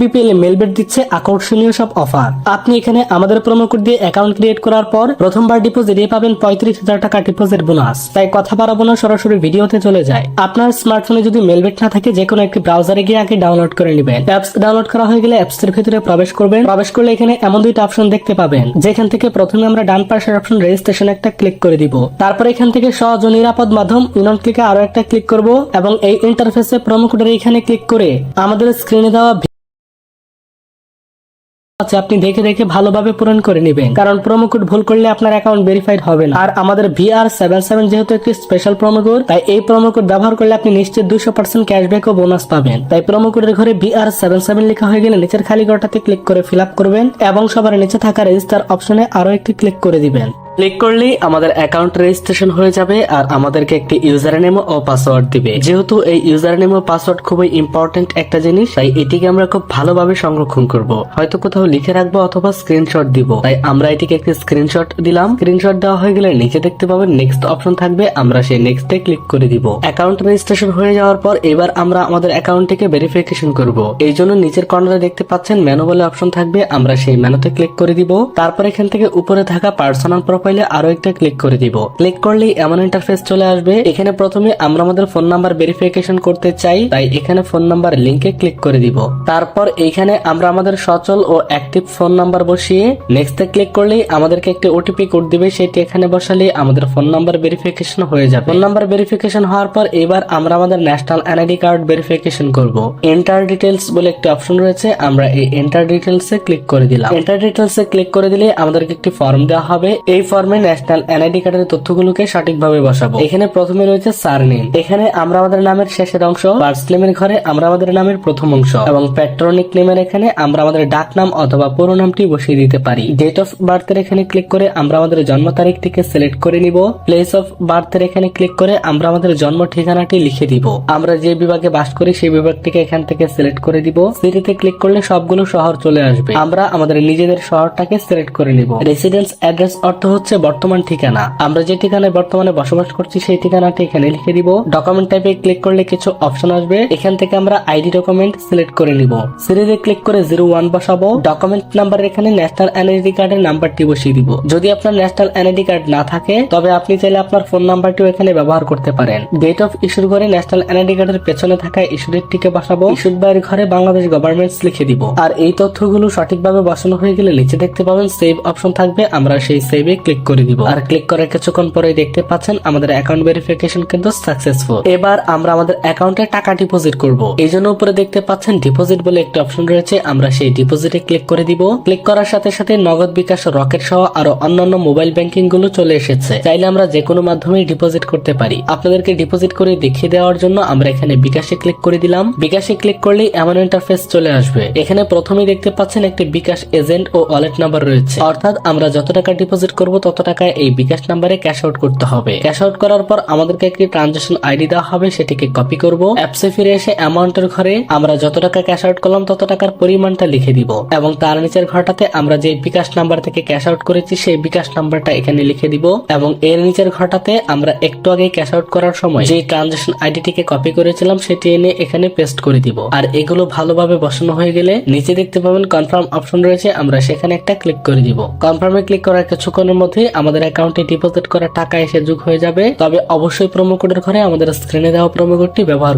BPL Melbet দিচ্ছে আকর্ষণীয় সব অফার। আপনি এখানে আমাদের প্রোমো কোড দিয়ে অ্যাকাউন্ট ক্রিয়েট করার পর প্রথমবার ডিপোজিটে পাবেন 35,000 টাকা ডিপোজিট বোনাস। তাই কথা বাড়াবো না, সরাসরি ভিডিওতে চলে যায়। আপনার স্মার্টফোনে যদি মেলবেট না থাকে, যে কোনো একটি ব্রাউজারে গিয়ে আগে ডাউনলোড করে নেবেন। অ্যাপস ডাউনলোড করা হয়ে গেলে অ্যাপস এর ভিতরে প্রবেশ করবেন। প্রবেশ করলে এখানে এমন দুইটা অপশন দেখতে পাবেন, যেখান থেকে প্রথমে আমরা ডান পাশের অপশন রেজিস্ট্রেশন একটা ক্লিক করে দিব। তারপর এখান থেকে সহজ ও নিরাপদ মাধ্যম ইনন ক্লিকে আরো একটা ক্লিক করব এবং এই ইন্টারফেসে প্রোমো কোডের এখানে ক্লিক করে আমাদের স্ক্রিনে দেওয়া আপনি দেখে দেখে ভালোভাবে পূরণ করে নেবেন, কারণ প্রোমো কোড ভুল করলে আপনার অ্যাকাউন্ট ভেরিফাইড হবে না। আর আমাদের VR77 যেহেতু একটি স্পেশাল প্রোমো কোড, তাই এই প্রোমো কোড ব্যবহার করলে আপনি নিশ্চিত 200% ক্যাশব্যাক ও বোনাস পাবেন। তাই প্রোমো কোডের ঘরে VR77 লেখা হয়ে গেলে নিচের খালি ঘরটাতে ক্লিক করে ফিল আপ করবেন এবং সবার নিচে থাকা রেজিস্টার অপশনে আরো একটি ক্লিক করে দিবেন। ক্লিক করলেই আমাদের অ্যাকাউন্ট রেজিস্ট্রেশন হয়ে যাবে আর আমাদেরকে একটি ইউজার নেম ও পাসওয়ার্ড দিবে। যেহেতু এই ইউজার নেম ও পাসওয়ার্ড খুবই ইম্পর্টেন্ট একটা জিনিস, তাই এটিকে আমরা খুব ভালোভাবে সংরক্ষণ করব। হয়তো কোথাও লিখে রাখবো অথবা স্ক্রিনশট দিব। তাই আমরা এটিকে একটি স্ক্রিনশট দিলাম। স্ক্রিনশট দেওয়া হয়ে গেলে নিচে দেখতে পাবেন নেক্সট অপশন থাকবে, আমরা সেই নেক্সটে ক্লিক করে দিব। অ্যাকাউন্ট রেজিস্ট্রেশন হয়ে যাওয়ার পর এবার আমরা আমাদের অ্যাকাউন্টটিকে ভেরিফিকেশন করব। এই জন্য নিচের কর্নারে দেখতে পাচ্ছেন মেনু বলে অপশন থাকবে, আমরা সেই মেনুতে ক্লিক করে দিব। তারপর এখান থেকে উপরে থাকা পার্সোনাল প্রোফাইলে আরো একটা ক্লিক করে দিব। ক্লিক করলেই এমন ইন্টারফেস চলে আসবে। এখানে প্রথমে আমরা আমাদের ফোন নাম্বার ভেরিফিকেশন করতে চাই, তাই এখানে ফোন নাম্বার লিংকে ক্লিক করে দিব। তারপর এখানে আমরা আমাদের সচল ও অ্যাক্টিভ ফোন নাম্বার বসিয়ে নেক্সটে ক্লিক করলেই আমাদেরকে একটি ওটিপি কোড দিবে, সেটি এখানে বসালে আমাদের ফোন নাম্বার ভেরিফিকেশন হয়ে যাবে। ফোন নাম্বার ভেরিফিকেশন হওয়ার পর এবার আমরা আমাদের ন্যাশনাল এনআইডি কার্ড ভেরিফিকেশন করব। এন্টার ডিটেইলস বলে একটি অপশন রয়েছে, আমরা এই এন্টার ডিটেইলস এ ক্লিক করে দিলাম। এন্টার ডিটেইলস এ ক্লিক করে দিলে আমাদেরকে একটি ফর্ম দেওয়া হবে। এই ফর্মে ন্যাশনাল এনআইডি কার্ডের তথ্যগুলোকে সঠিকভাবে বসাবো। এখানে প্রথমে রয়েছে সারনেম, এখানে আমরা আমাদের নামের শেষের অংশ, ফার্স্ট নেমের ঘরে আমরা আমাদের নামের প্রথম অংশ এবং প্যাট্রনিক নেমের এখানে আমরা আমাদের ডাক নাম অথবা পুরো নামটি বসিয়ে দিতে পারি। ডেট অফ বার্থের এখানে ক্লিক করে আমরা আমাদের জন্ম তারিখটিকে সিলেক্ট করে নিব। প্লেস অফ বার্থের এখানে ক্লিক করে আমরা আমাদের জন্ম ঠিকানাটি লিখে দিব। আমরা যে বিভাগে বাস করি সেই বিভাগটিকে এখান থেকে সিলেক্ট করে দিব। সিটিতে ক্লিক করলে সবগুলো শহর চলে আসবে। আমরা আমাদের নিজেদের শহরটাকে সিলেক্ট করে নিব। রেসিডেন্স অ্যাড্রেস অর্থ হচ্ছে বর্তমান ঠিকানা। আমরা যে ঠিকানায় বর্তমানে বসবাস করছি সেই ঠিকানাটি এখানে লিখে দিব। ডকুমেন্ট টাইপে ক্লিক করলে কিছু অপশন আসবে, এখান থেকে আমরা আইডি ডকুমেন্ট সিলেক্ট করে নিব। সিরিজে ক্লিক করে 01 বসাবো। ডকুমেন্ট নাম্বার এখানে ন্যাশনাল এনআইডি কার্ডের নাম্বারটি বসিয়ে দিব। যদি আপনার ন্যাশনাল এনআইডি কার্ড না থাকে তবে আপনি চাইলে আপনার ফোন নাম্বারটিও এখানে ব্যবহার করতে পারেন। ডেট অফ ইস্যুর ঘরে ন্যাশনাল এনআইডি কার্ডের পেছনে থাকা ইস্যু ডেটটিকে বসাবো। ইস্যুড বাইয়ের ঘরে বাংলাদেশ গভর্নমেন্টস লিখে দিব। আর এই তথ্যগুলো সঠিকভাবে বসানো হয়ে গেলে নিচে দেখতে পাবেন সেভ অপশন থাকবে, আমরা সেই সেভে ক্লিক করে দিব। আর ক্লিক করার কিছুক্ষণ পরে দেখতে পাচ্ছেন আমাদের অ্যাকাউন্ট ভেরিফিকেশন কিন্তু সাকসেসফুল। এবার আমরা আমাদের অ্যাকাউন্টে টাকা ডিপোজিট করব। এই জন্য উপরে দেখতে পাচ্ছেন ডিপোজিট বলে একটি অপশন রয়েছে, আমরা সেই ডিপোজিটে ক্লিক করে দিব। ক্লিক করার সাথে সাথে নগদ, বিকাশ, রকেট সহ আরো অন্যান্য মোবাইল ব্যাংকিং গুলো চলে এসেছে। চাইলে আমরা যে কোনো মাধ্যমে ডিপোজিট করতে পারি। আপনাদেরকে ডিপোজিট করে দেখিয়ে দেওয়ার জন্য আমরা এখানে বিকাশে ক্লিক করে দিলাম। বিকাশে ক্লিক করলেই এমন ইন্টারফেস চলে আসবে। এখানে প্রথমেই দেখতে পাচ্ছেন একটি বিকাশ এজেন্ট ও ওয়ালেট নাম্বার রয়েছে, অর্থাৎ আমরা যত টাকা ডিপোজিট করব তত টাকা এই বিকাশ নাম্বারে ক্যাশ আউট করতে হবে। ক্যাশ আউট করার পর আমাদেরকে একটি ট্রানজাকশন আইডি দেওয়া হবে, সেটিকে কপি করব। অ্যাপসে ফিরে এসে অ্যামাউন্টের ঘরে আমরা যত টাকা ক্যাশ আউট করলাম তত টাকার পরিমাণটা লিখে দিব এবং তার নিচের ঘরটাতে আমরা যে বিকাশ নাম্বার থেকে ক্যাশ আউট করেছি সেই বিকাশ নাম্বারটা এখানে লিখে দিব এবং এর নিচের ঘরটাতে আমরা একটু আগে ক্যাশ আউট করার সময় যে ট্রানজাকশন আইডিটিকে কপি করেছিলাম সেটি এনে এখানে পেস্ট করে দিব। আর এগুলো ভালোভাবে বসানো হয়ে গেলে নিচে দেখতে পাবেন কনফার্ম অপশন রয়েছে, আমরা সেখানে একটা ক্লিক করে দিব। কনফার্মে ক্লিক করার কিছুক্ষণের মধ্যে আমাদের অ্যাকাউন্টে ডিপোজিট করা টাকা এসে যোগ হয়ে যাবে। তবে অবশ্যই প্রোমো কোডের ঘরে আমাদের স্ক্রিনে দেওয়া প্রোমো কোডটি ব্যবহার